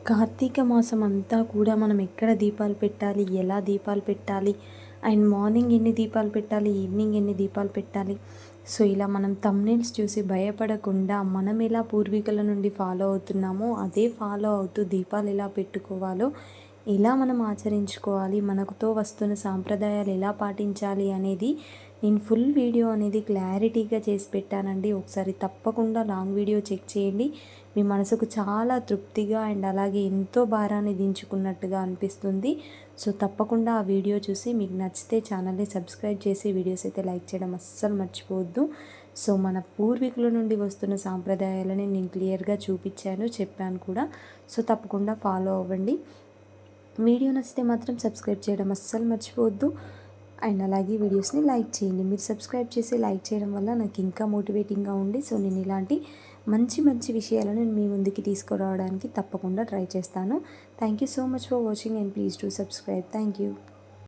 కార్తీక మాసం అంతా కూడా మనం ఎక్కడ దీపాలు పెట్టాలి, ఎలా దీపాలు పెట్టాలి, అండ్ మార్నింగ్ ఎన్ని దీపాలు పెట్టాలి, ఈవినింగ్ ఎన్ని దీపాలు పెట్టాలి. సో ఇలా మనం థంబ్‌నెయిల్స్ చూసి భయపడకుండా మనం ఎలా పూర్వీకుల నుండి ఫాలో అవుతున్నామో అదే ఫాలో అవుతూ దీపాలు ఎలా పెట్టుకోవాలో, ఎలా మనం ఆచరించుకోవాలి, మనకుతో వస్తున్న సాంప్రదాయాలు ఎలా పాటించాలి అనేది నేను ఫుల్ వీడియో అనేది క్లారిటీగా చేసి పెట్టానండి. ఒకసారి తప్పకుండా లాంగ్ వీడియో చెక్ చేయండి. మీ మనసుకు చాలా తృప్తిగా అండ్ అలాగే ఎంతో భారాన్ని దించుకున్నట్టుగా అనిపిస్తుంది. సో తప్పకుండా ఆ వీడియో చూసి మీకు నచ్చితే ఛానల్ని సబ్స్క్రైబ్ చేసి వీడియోస్ అయితే లైక్ చేయడం అస్సలు మర్చిపోవద్దు. సో మన పూర్వీకుల నుండి వస్తున్న సాంప్రదాయాలని నేను క్లియర్గా చూపించాను, చెప్పాను కూడా. సో తప్పకుండా ఫాలో అవ్వండి. వీడియో నచ్చితే మాత్రం సబ్స్క్రైబ్ చేయడం అస్సలు మర్చిపోవద్దు. అండ్ అలాగే వీడియోస్ని లైక్ చేయండి. మీరు సబ్స్క్రైబ్ చేసి లైక్ చేయడం వల్ల నాకు ఇంకా మోటివేటింగ్గా ఉండి సో నేను ఇలాంటి మంచి మంచి విషయాలను మీ ముందుకి తీసుకురావడానికి తప్పకుండా ట్రై చేస్తాను. Thank you so much for watching and please do subscribe. Thank you.